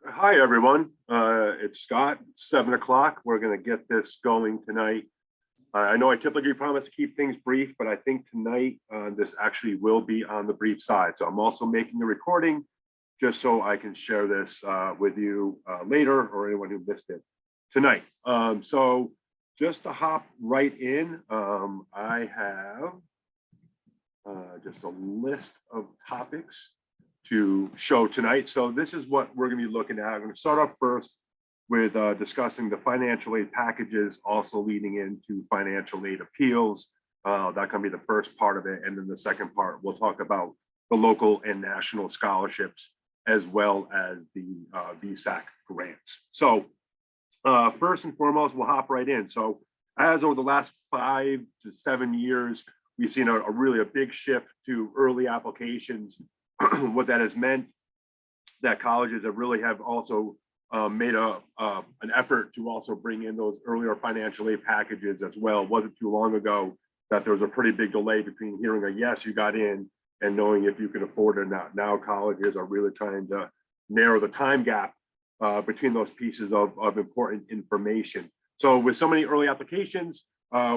Hi, everyone. It's Scott. It's 7 o'clock. We're going to get this going tonight. I know I typically promise to keep things brief, but I think tonight this actually will be on the brief side. So I'm also making a recording just so I can share this with you later or anyone who missed it tonight. So just to hop right in, I have just a list of topics to show tonight. So this is what we're going to be looking at. I'm going to start off first with discussing the financial aid packages, also leading into financial aid appeals. That can be the first part of it. And then the second part, we'll talk about the local and national scholarships, as well as the VSAC grants. So first and foremost, we'll hop right in. So as over the last 5 to 7 years, we've seen a really big shift to early applications. What that has meant that colleges have also made an effort to also bring in those earlier financial aid packages as well. It wasn't too long ago that there was a pretty big delay between hearing a yes, you got in, and knowing if you can afford it or not. Now colleges are really trying to narrow the time gap between those pieces of important information. So with so many early applications,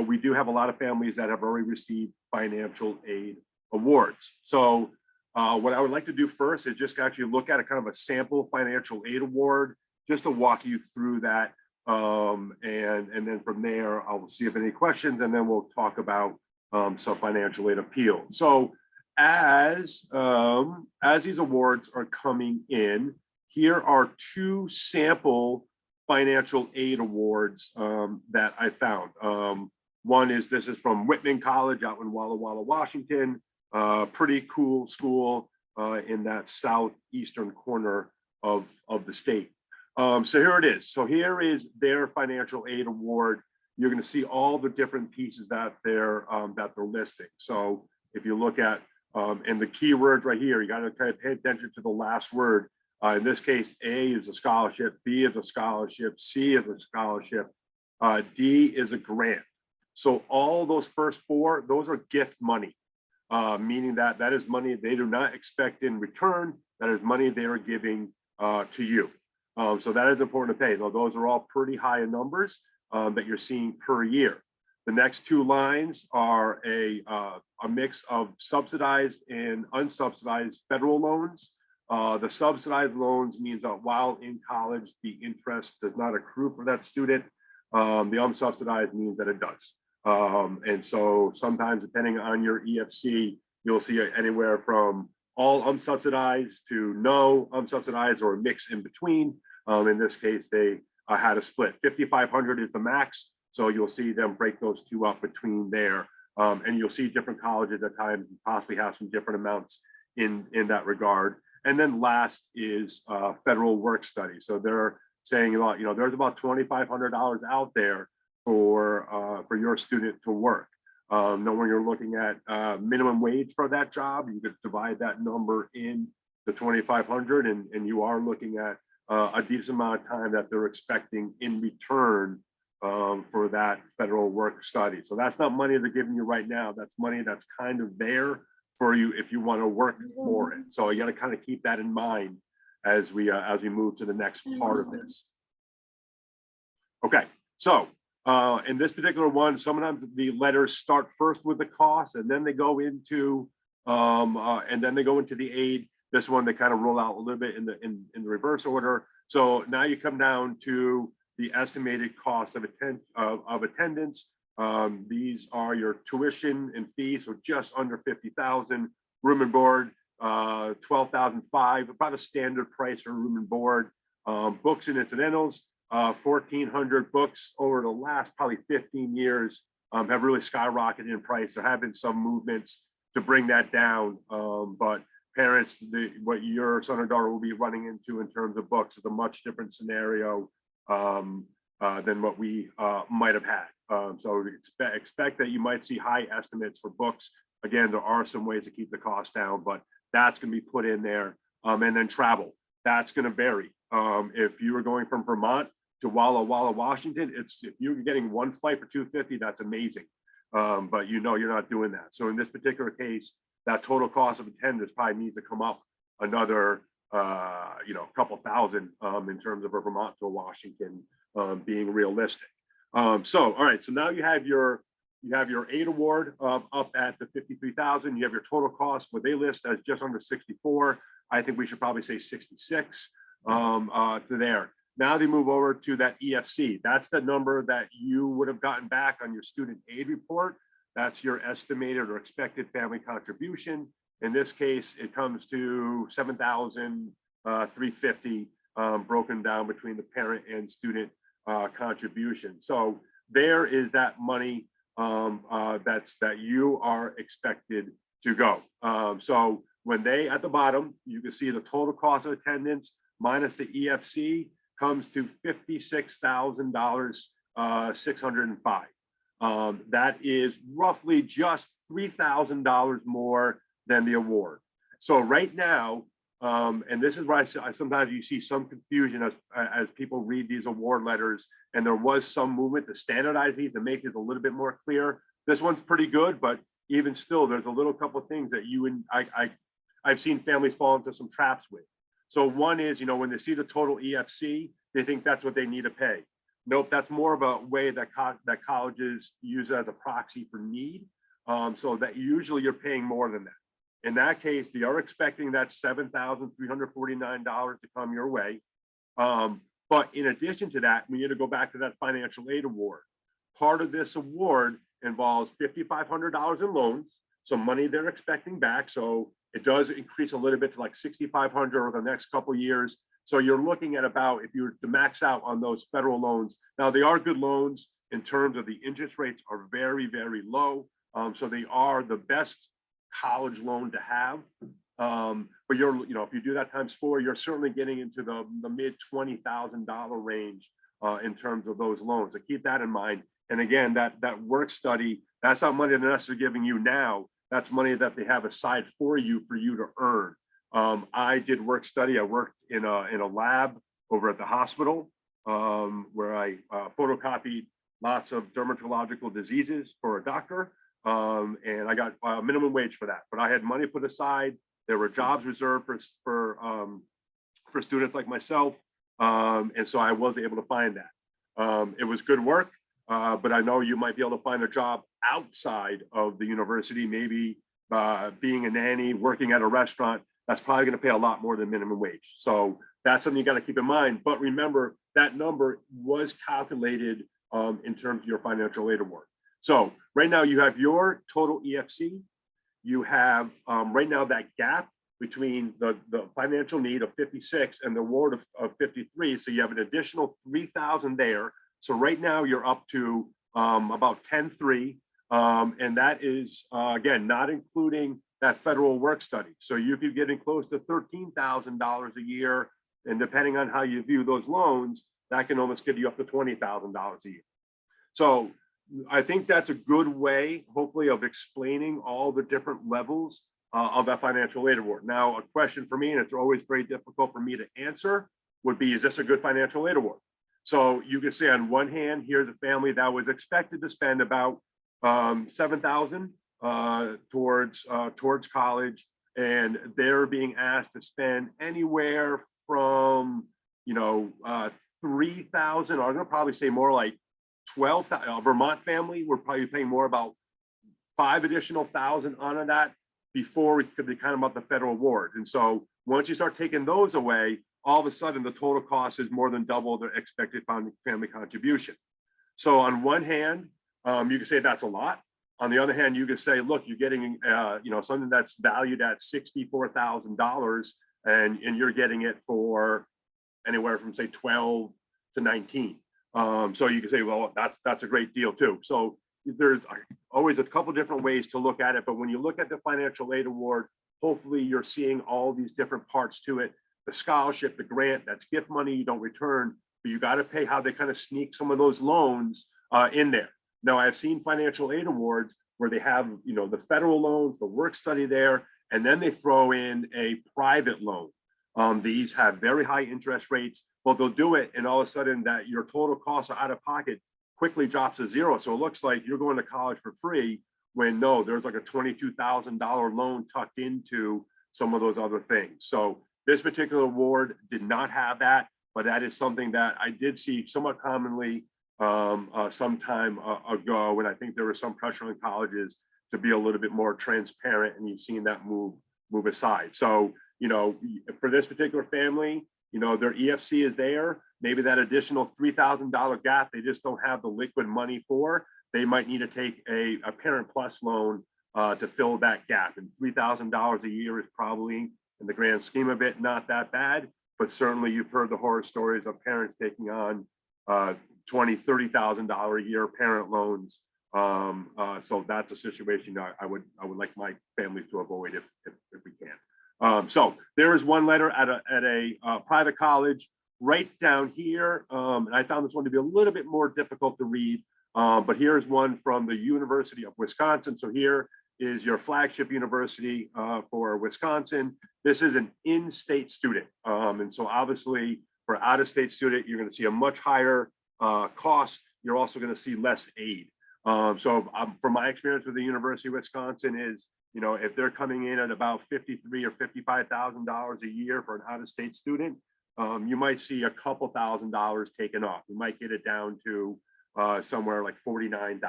we do have a lot of families that have already received financial aid awards. So what I would like to do first is just actually look at a kind of a sample financial aid award, just to walk you through that. And then from there, I'll see if any questions, and then we'll talk about some financial aid appeal. So as these awards are coming in, here are 2 sample financial aid awards that I found. This is from Whitman College out in Walla Walla, Washington. Pretty cool school in that southeastern corner of the state. So here it is. So here is their financial aid award. You're going to see all the different pieces that they're listing. So if you look at and the key words right here, you got to kind of pay attention to the last word. In this case, A is a scholarship, B is a scholarship, C is a scholarship, D is a grant. So all those first 4, those are gift money. Meaning that is money they do not expect in return. That is money they are giving to you. So that is important to pay. Now, those are all pretty high in numbers that you're seeing per year. The next 2 lines are a mix of subsidized and unsubsidized federal loans. The subsidized loans means that while in college, the interest does not accrue for that student. The unsubsidized means that it does. And so sometimes, depending on your EFC, you'll see anywhere from all unsubsidized to no unsubsidized, or a mix in between. In this case, they had a split. 5,500 is the max. So you'll see them break those 2 up between there. And you'll see different colleges at times possibly have some different amounts in that regard. And then last is federal work study. So they're saying a lot, there's about $2,500 out there for your student to work. Now, when you're looking at minimum wage for that job, you could divide that number in the 2,500, and you are looking at a decent amount of time that they're expecting in return for that federal work study. So that's not money they're giving you right now. That's money that's kind of there for you if you want to work for it. So you got to kind of keep that in mind as we move to the next part of this. Okay, so in this particular one, sometimes the letters start first with the cost, and then they go into the aid. This one they kind of roll out a little bit in the reverse order. So now you come down to the estimated cost of attendance. These are your tuition and fees, so just under $50,000. Room and board, $12,500, about a standard price for room and board. Books and incidentals, 1,400 books over the last probably 15 years have really skyrocketed in price. There have been some movements to bring that down, but parents, what your son or daughter will be running into in terms of books is a much different scenario than what we might have had. So expect that you might see high estimates for books. Again, there are some ways to keep the cost down, but that's going to be put in there. And then travel, that's going to vary. If you were going from Vermont to Walla Walla, Washington, if you're getting one flight for $250, that's amazing. But you're not doing that. So in this particular case, that total cost of attendance probably needs to come up another a couple thousand in terms of a Vermont to Washington, being realistic. So, all right, so now you have your aid award up at the 53,000. You have your total cost, what they list as just under 64. I think we should probably say 66 to there. Now they move over to that EFC. That's the number that you would have gotten back on your student aid report. That's your estimated or expected family contribution. In this case, it comes to 7,350 broken down between the parent and student contribution. So there is that money that you are expected to go. So when they at the bottom, you can see the total cost of attendance minus the EFC comes to $56,605. That is roughly just $3,000 more than the award. So right now, and this is where I sometimes you see some confusion as people read these award letters, and there was some movement to standardize these and make it a little bit more clear. This one's pretty good, but even still, there's a little couple of things that you and I've seen families fall into some traps with. So one is, when they see the total EFC, they think that's what they need to pay. Nope, that's more of a way that colleges use as a proxy for need. So that usually you're paying more than that. In that case, they are expecting that $7,349 to come your way. But in addition to that, we need to go back to that financial aid award. Part of this award involves $5,500 in loans, some money they're expecting back. So it does increase a little bit to like $6,500 over the next couple of years. So you're looking at about, if you were to max out on those federal loans, now they are good loans in terms of the interest rates are very, very low. So they are the best college loan to have. But if you do that times 4, you're certainly getting into the mid $20,000 range in terms of those loans. So keep that in mind. And again, that work study, that's not money that they're giving you now. That's money that they have aside for you to earn. I did work study. I worked in a lab over at the hospital where I photocopied lots of dermatological diseases for a doctor. And I got minimum wage for that, but I had money put aside. There were jobs reserved for students like myself. And so I was able to find that. It was good work, but I know you might be able to find a job outside of the university, maybe being a nanny, working at a restaurant. That's probably going to pay a lot more than minimum wage. So that's something you got to keep in mind. But remember, that number was calculated in terms of your financial aid award. So right now you have your total EFC. You have right now that gap between the financial need of 56 and the award of 53. So you have an additional 3,000 there. So right now you're up to about 10.3. And that is, again, not including that federal work study. So you'd be getting close to $13,000 a year. And depending on how you view those loans, that can almost get you up to $20,000 a year. So I think that's a good way, hopefully, of explaining all the different levels of that financial aid award. Now, a question for me, and it's always very difficult for me to answer, would be, is this a good financial aid award? So you could say on one hand, here's a family that was expected to spend about $7,000 towards college, and they're being asked to spend anywhere from $3,000, or I'm gonna probably say more like 12,000. A Vermont family, we're probably paying more, about $5,000 additional on that before we could be kind of about the federal award. And so once you start taking those away, all of a sudden the total cost is more than double the expected family contribution. So on one hand, you can say that's a lot. On the other hand, you could say, look, you're getting something that's valued at $64,000, and you're getting it for anywhere from say 12 to 19. So you can say, well, that's a great deal too. So there's always a couple different ways to look at it. But when you look at the financial aid award, hopefully you're seeing all these different parts to it. The scholarship, the grant, that's gift money you don't return, but you got to pay how they kind of sneak some of those loans in there. Now, I've seen financial aid awards where they have, the federal loans, the work study there, and then they throw in a private loan. These have very high interest rates, but they'll do it, and all of a sudden that your total cost out of pocket quickly drops to zero. So it looks like you're going to college for free, when no, there's like a $22,000 loan tucked into some of those other things. So This particular award did not have that, but that is something that I did see somewhat commonly some time ago, and I think there was some pressure on colleges to be a little bit more transparent, and you've seen that move aside. So, you know, for this particular family, you know, their EFC is there. Maybe that additional $3,000 gap, they just don't have the liquid money for. They might need to take a Parent Plus loan to fill that gap. And $3,000 a year is probably, in the grand scheme of it, not that bad. But certainly you've heard the horror stories of parents taking on $20,000, $30,000 a year parent loans. So that's a situation I would like my families to avoid if we can. So there is one letter at a private college right down here, and I found this one to be a little bit more difficult to read. But here's one from the University of Wisconsin. So here is your flagship university for Wisconsin. This is an in-state student, and so obviously for out-of-state student, you're going to see a much higher cost. You're also going to see less aid. So from my experience with the University of Wisconsin is, you know, if they're coming in at about $53,000 or $55,000 a year for an out-of-state student, you might see a couple $1,000s taken off. You might get it down to somewhere like $49,000,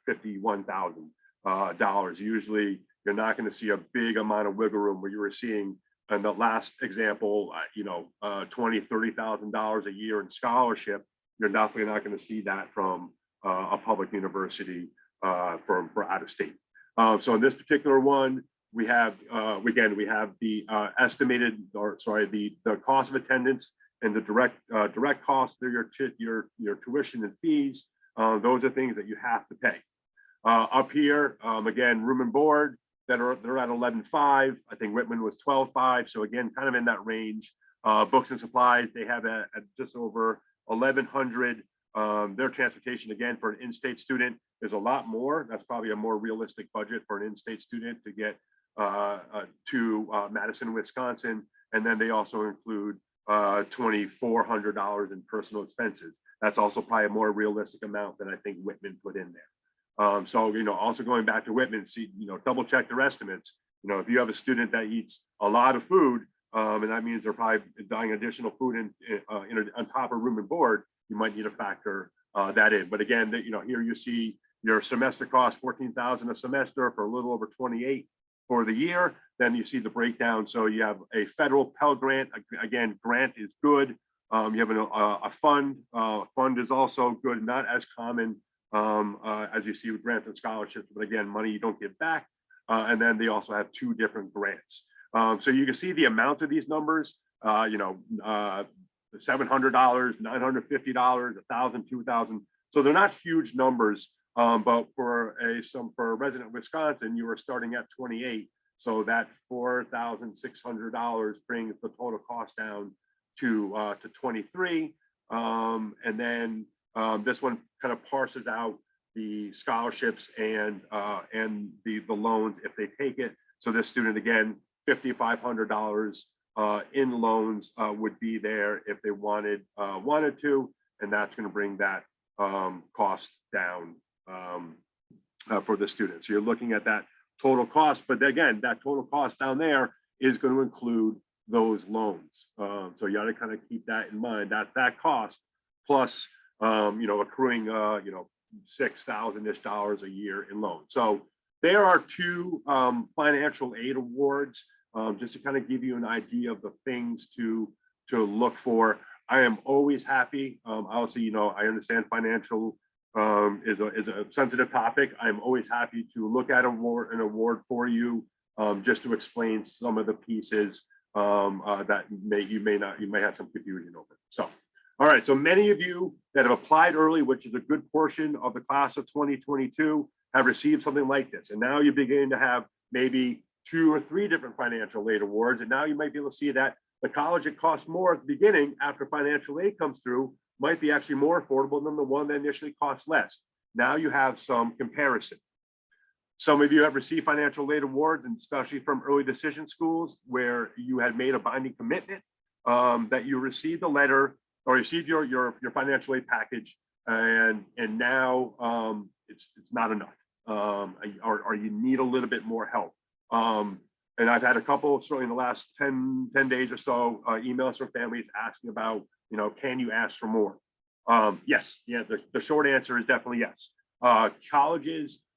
$51,000. Usually, you're not going to see a big amount of wiggle room where you were seeing in the last example, you know, $20,000, $30,000 a year in scholarship. You're definitely not going to see that from a public university for out of state. So in this particular one, we have again the estimated, or sorry, the cost of attendance and the direct costs. They're your tuition and fees. Those are things that you have to pay. Up here, again, room and board they're at 11.5. I think Whitman was 12.5. So again, kind of in that range. Books and supplies, they have at just over 1,100. Their transportation, again, for an in-state student is a lot more. That's probably a more realistic budget for an in-state student to get to Madison, Wisconsin. And then they also include $2,400 in personal expenses. That's also probably a more realistic amount than I think Whitman put in there. So, you know, also going back to Whitman, see, you know, double check their estimates. You know, if you have a student that eats a lot of food, and that means they're probably buying additional food on top of room and board, you might need to factor that in. But again, you know, here you see your semester cost, $14,000 a semester for a little over 28 for the year. Then you see the breakdown. So you have a federal Pell Grant. Again, grant is good. You have a fund. Fund is also good, not as common as you see with grants and scholarships, but again, money you don't give back. And then they also have two different grants. So you can see the amount of these numbers, you know, $700, $950, $1,000, $2,000. So they're not huge numbers, but for a resident of Wisconsin, you were starting at 28. So that $4,600 brings the total cost down to 23. And then this one kind of parses out the scholarships and the loans if they take it. So this student, again, $5,500 in loans would be there if they wanted to, and that's going to bring that cost down for the student. So you're looking at that total cost, but again, that total cost down there is going to include those loans. So you got to kind of keep that in mind. That cost plus you know, accruing you know, $6,000-ish a year in loans. So there are two financial aid awards, just to kind of give you an idea of the things to look for. I am always happy. Obviously, you know, I understand financial is a sensitive topic. I'm always happy to look at an award for you, just to explain some of the pieces that you may have some confusion over. So, all right. So many of you that have applied early, which is a good portion of the class of 2022, have received something like this, and now you're beginning to have maybe 2 or 3 different financial aid awards, and now you might be able to see that the college that costs more at the beginning after financial aid comes through might be actually more affordable than the one that initially costs less. Now you have some comparison. Some of you have received financial aid awards, and especially from early decision schools where you had made a binding commitment that you received a letter or received your financial aid package, and now it's not enough, or you need a little bit more help. And I've had a couple, certainly in the last 10 days or so, emails from families asking about, can you ask for more? Yes, yeah, the short answer is definitely yes.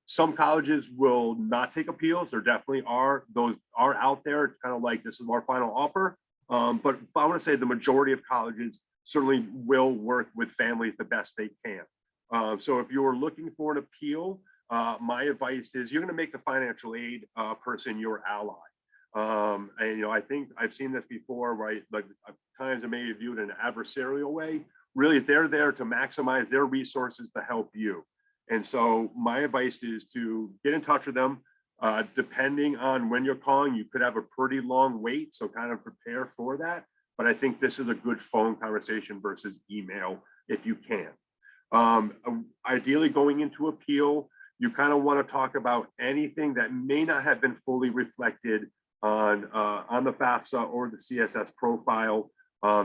Some colleges will not take appeals. There definitely are, those are out there. It's kind of like, this is our final offer. But I want to say the majority of colleges certainly will work with families the best they can. So if you're looking for an appeal, my advice is you're going to make the financial aid person your ally. And I think I've seen this before, right? Like at times it may be viewed in an adversarial way. Really, they're there to maximize their resources to help you. And so my advice is to get in touch with them. Depending on when you're calling, you could have a pretty long wait, so kind of prepare for that. But I think this is a good phone conversation versus email if you can. Ideally, going into appeal, you kind of want to talk about anything that may not have been fully reflected on the FAFSA or the CSS profile,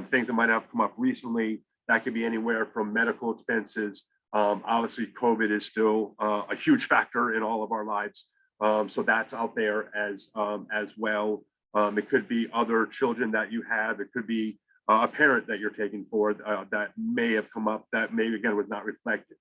things that might have come up recently. That could be anywhere from medical expenses. Obviously, COVID is still a huge factor in all of our lives. So that's out there as well. It could be other children that you have. It could be a parent that you're taking for that may have come up that maybe again was not reflected.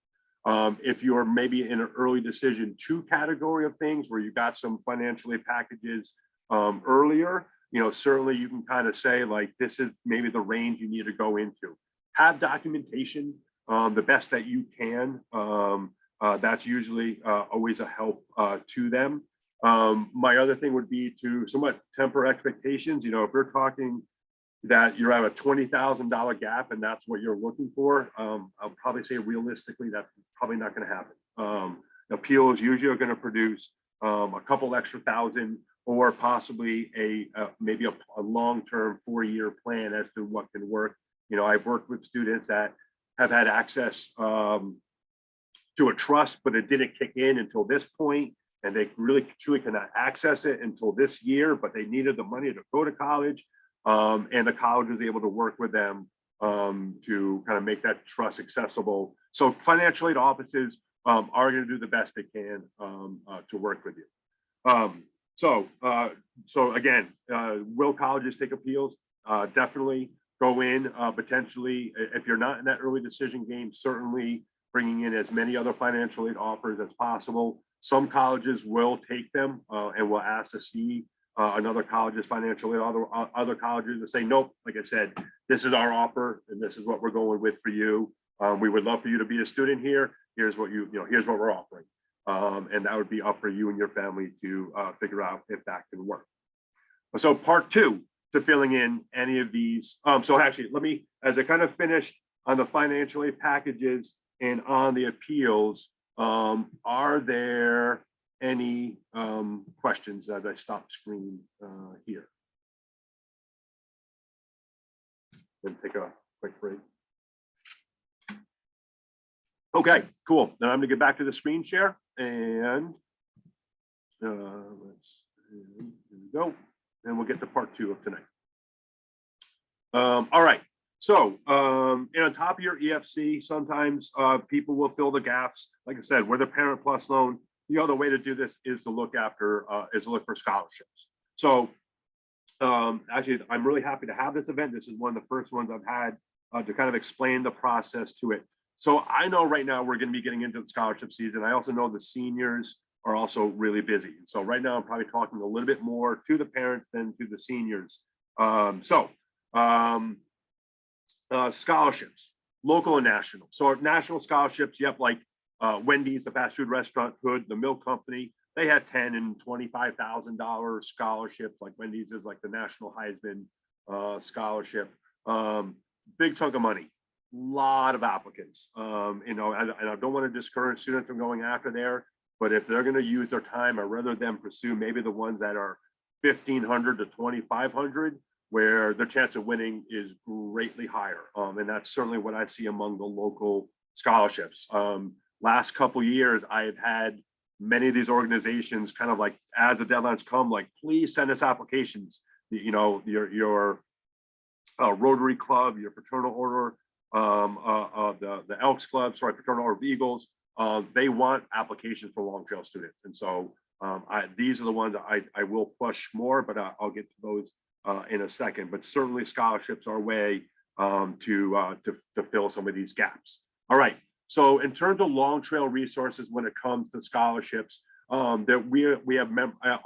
If you're maybe in an early decision 2 category of things where you got some financial aid packages earlier, certainly you can kind of say like, this is maybe the range you need to go into. Have documentation the best that you can. That's usually always a help to them. My other thing would be to somewhat temper expectations. If you're talking that you're at a $20,000 gap and that's what you're looking for, I'll probably say realistically that's probably not going to happen. Appeals usually are going to produce a couple extra thousand or possibly maybe a long-term 4-year plan as to what can work. I've worked with students that have had access to a trust, but it didn't kick in until this point, and they really truly cannot access it until this year, but they needed the money to go to college, and the college was able to work with them to kind of make that trust accessible. So financial aid offices are going to do the best they can to work with you. So again, will colleges take appeals? Definitely go in, potentially, if you're not in that early decision game, certainly bringing in as many other financial aid offers as possible. Some colleges will take them and will ask to see another college's financial aid. Other colleges will say, nope, like I said, this is our offer and this is what we're going with for you. We would love for you to be a student here. Here's what here's what we're offering. And that would be up for you and your family to figure out if that can work. So part 2 to filling in any of these. So actually, let me, as I kind of finished on the financial aid packages and on the appeals, are there any questions as I stop screen here? Then take a quick break. Okay, cool. Now I'm gonna get back to the screen share and here we go. And we'll get to part 2 of tonight. All right. So, and on top of your EFC, sometimes people will fill the gaps. Like I said, with a Parent Plus loan, the other way to do this is to look for scholarships. So, actually, I'm really happy to have this event. This is one of the first ones I've had to kind of explain the process to it. So I know right now we're going to be getting into the scholarship season. I also know the seniors are also really busy. So right now I'm probably talking a little bit more to the parents than to the seniors. Scholarships, local and national. So our national scholarships, yep, like Wendy's, the fast food restaurant, Hood, the milk company, they had $10,000 and $25,000 scholarships. Like Wendy's is like the National Heisman scholarship. Big chunk of money, lot of applicants. And I don't want to discourage students from going after there, but if they're going to use their time, I'd rather them pursue maybe the ones that are 1,500 to 2,500, where the chance of winning is greatly higher. And that's certainly what I see among the local scholarships. Last couple years, I've had many of these organizations kind of like, as the deadlines come, like, please send us applications. Your Rotary Club, your Fraternal Order, the Elks Club, sorry, Fraternal Order of Eagles, they want applications for Long Trail students. And so These are the ones I will push more, but I'll get to those in a second. But certainly scholarships are a way to fill some of these gaps. All right. So in terms of Long Trail resources, when it comes to scholarships, that we have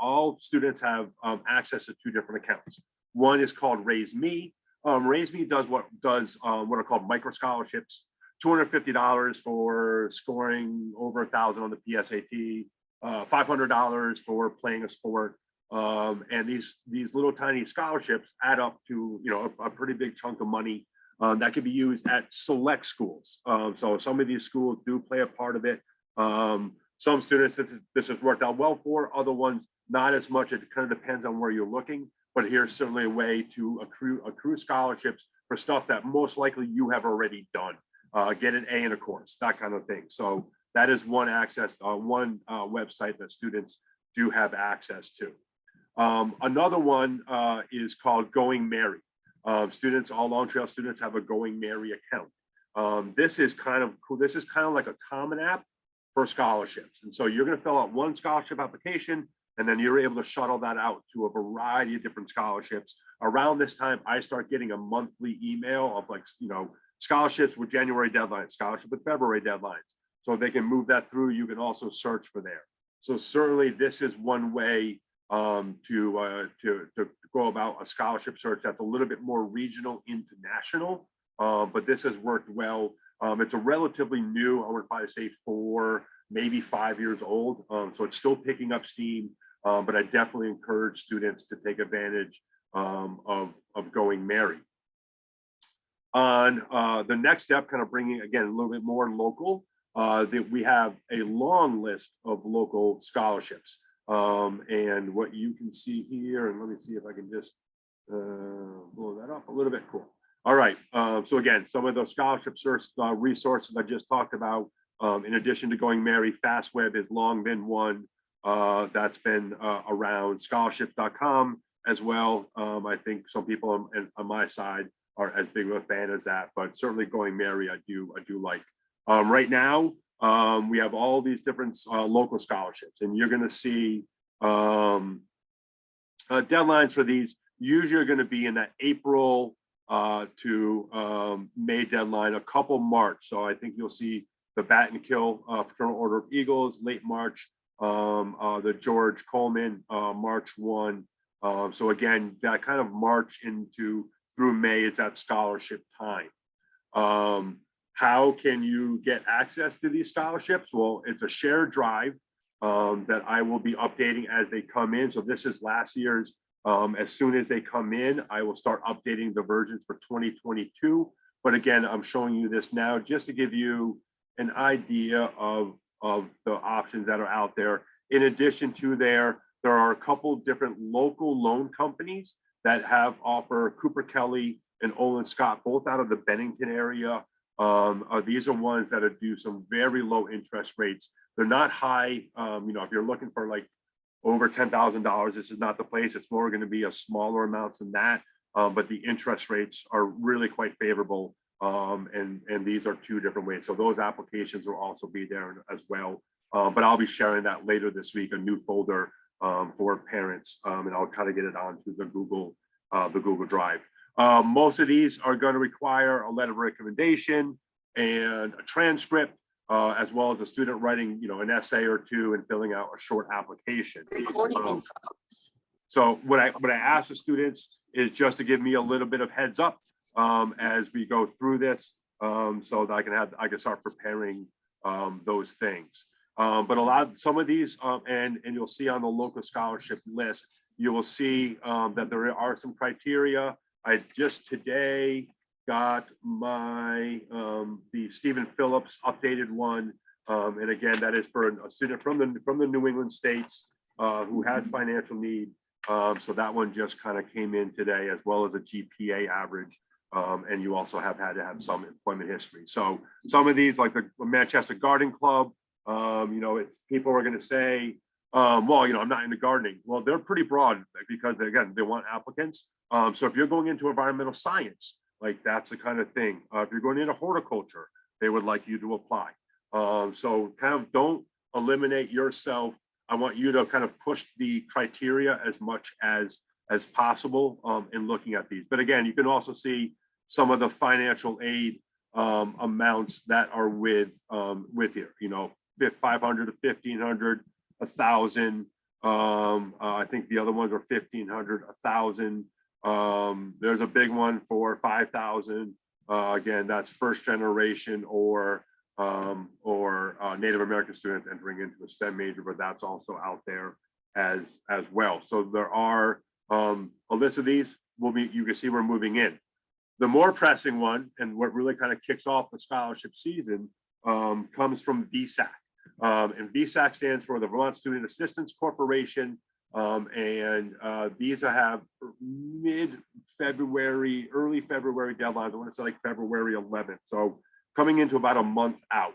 all students have access to 2 different accounts. One is called Raise Me. Raise Me does what are called micro scholarships. $250 for scoring over 1,000 on the PSAT, $500 for playing a sport, and these little tiny scholarships add up to a pretty big chunk of money that can be used at select schools. So some of these schools do play a part of it. Some students this has worked out well for, other ones not as much. It kind of depends on where you're looking. But here's certainly a way to accrue scholarships for stuff that most likely you have already done. Get an A in a course, that kind of thing. So that is one website that students do have access to. Another one is called Going Merry. All Long Trail students have a Going Merry account. This is kind of cool. This is kind of like a common app for scholarships. And so you're going to fill out one scholarship application, and then you're able to shuttle that out to a variety of different scholarships. Around this time, I start getting a monthly email of scholarships with January deadlines, scholarship with February deadlines. So they can move that through. You can also search for there. So certainly this is one way to go about a scholarship search that's a little bit more regional into national, but this has worked well. It's a relatively new, I would probably say 4, maybe 5 years old. So it's still picking up steam, but I definitely encourage students to take advantage of Going Merry. On the next step, kind of bringing again a little bit more local, that we have a long list of local scholarships. And what you can see here, and let me see if I can just blow that up a little bit. Cool. All right. So again, some of those scholarship resources I just talked about, in addition to Going Merry, FastWeb has long been one that's been around. Scholarships.com as well. I think some people on my side are as big of a fan as that, but certainly Going Merry I do like. Right now, we have all these different local scholarships, and you're going to see deadlines for these. Usually are going to be in that April to May deadline, a couple March. So I think you'll see the Bat and Kill Fraternal Order of Eagles late March, the George Coleman March 1. So again, that kind of March through May is that scholarship time. How can you get access to these scholarships? Well, it's a shared drive that I will be updating as they come in. So this is last year's. As soon as they come in, I will start updating the versions for 2022. But again, I'm showing you this now just to give you an idea of the options that are out there. In addition to there are a couple different local loan companies that offer Cooper Kelly and Olin Scott, both out of the Bennington area. These are ones that do some very low interest rates. They're not high. If you're looking for like over $10,000, this is not the place. It's more going to be a smaller amounts than that. But the interest rates are really quite favorable. And these are 2 different ways. So those applications will also be there as well. But I'll be sharing that later this week, a new folder for parents, and I'll try to get it onto the Google Drive. Most of these are going to require a letter of recommendation and a transcript, as well as a student writing, an essay or 2 and filling out a short application. So what I ask the students is just to give me a little bit of heads up as we go through this, so that I can start preparing those things. But some of these, and you'll see on the local scholarship list, you will see that there are some criteria. I just today got my the Stephen Phillips updated one, and again, that is for a student from the New England states who has financial need. So that one just kind of came in today, as well as a GPA average, and you also have had to have some employment history. So some of these, like the Manchester Garden Club, if people are going to say, well, I'm not into gardening. Well, they're pretty broad because again, they want applicants. So if you're going into environmental science, like that's the kind of thing. If you're going into horticulture, they would like you to apply. So kind of don't eliminate yourself I want you to kind of push the criteria as much as possible in looking at these. But again, you can also see some of the financial aid amounts that are with here. You know, 500 to 1,500, 1,000. I think the other ones are 1,500, 1,000. There's a big one for 5,000. Again, that's first generation or Native American students entering into a STEM major, but that's also out there as well. So there are a list of these. You can see we're moving in. The more pressing one, and what really kind of kicks off the scholarship season, comes from VSAC. And VSAC stands for the Vermont Student Assistance Corporation. These have mid-February, early February deadlines. I want to say like February 11th. So coming into about a month out.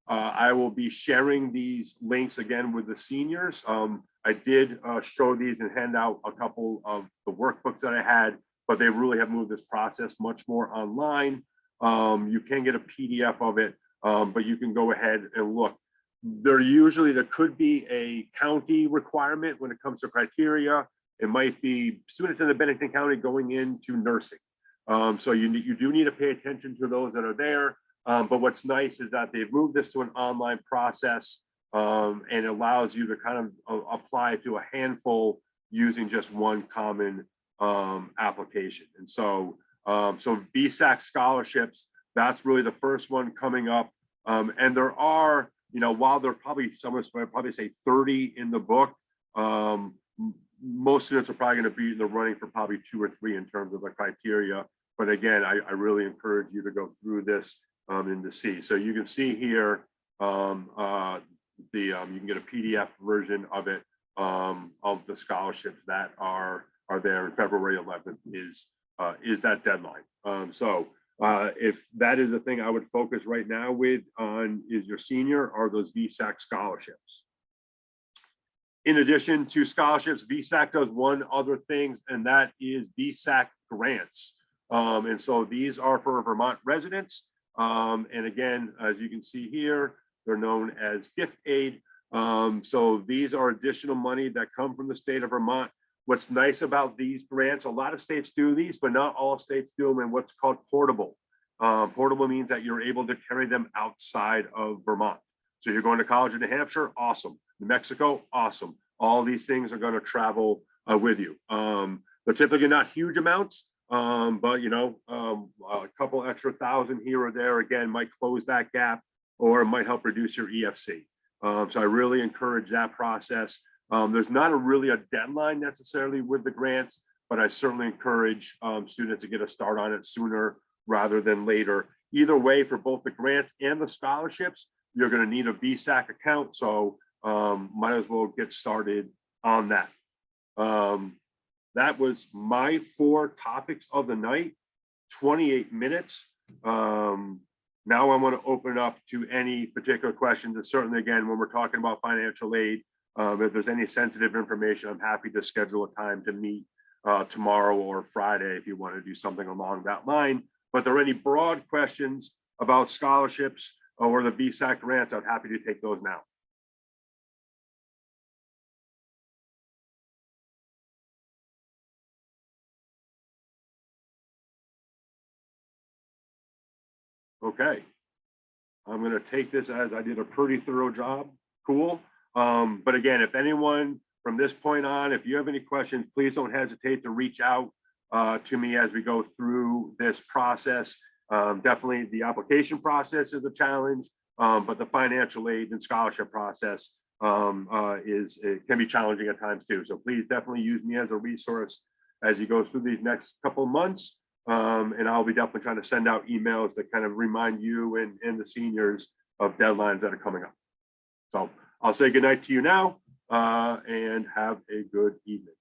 I will be sharing these links again with the seniors. I did show these and hand out a couple of the workbooks that I had, but they really have moved this process much more online. You can get a PDF of it, but you can go ahead and look. There could be a county requirement when it comes to criteria. It might be students in the Bennington County going into nursing. So you do need to pay attention to those that are there. But what's nice is that they've moved this to an online process and it allows you to kind of apply to a handful using just one common application. And so VSAC scholarships, that's really the first one coming up. And there are, you know, while there are probably probably say 30 in the book, most students are probably going to be in the running for probably 2 or 3 in terms of the criteria. But again, I really encourage you to go through this and to see. So you can see here, you can get a PDF version of it, of the scholarships that are there. And February 11th is that deadline. If that is the thing I would focus right now with on is your senior are those VSAC scholarships. In addition to scholarships, VSAC does one other thing, and that is VSAC grants. And so these are for Vermont residents. And again, as you can see here, they're known as gift aid. So these are additional money that come from the state of Vermont. What's nice about these grants, a lot of states do these, but not all states do them in what's called portable. Portable means that you're able to carry them outside of Vermont. So you're going to college in New Hampshire, awesome. New Mexico, awesome. All these things are going to travel with you. They're typically not huge amounts, but you know, a couple extra thousand here or there, again, might close that gap or it might help reduce your EFC. So I really encourage that process. There's not really a deadline necessarily with the grants, but I certainly encourage students to get a start on it sooner rather than later. Either way, for both the grants and the scholarships, you're going to need a VSAC account. So might as well get started on that. That was my 4 topics of the night, 28 minutes. Now I want to open it up to any particular questions. And certainly, again, when we're talking about financial aid, if there's any sensitive information, I'm happy to schedule a time to meet tomorrow or Friday if you want to do something along that line. But there are any broad questions about scholarships or the VSAC grant, I'm happy to take those now. Okay, I'm going to take this as I did a pretty thorough job. Cool. But again, if anyone from this point on, if you have any questions, please don't hesitate to reach out to me as we go through this process. Definitely the application process is a challenge, but the financial aid and scholarship process it can be challenging at times too. So please definitely use me as a resource as you go through these next couple of months. And I'll be definitely trying to send out emails that kind of remind you and the seniors of deadlines that are coming up. So I'll say goodnight to you now and have a good evening.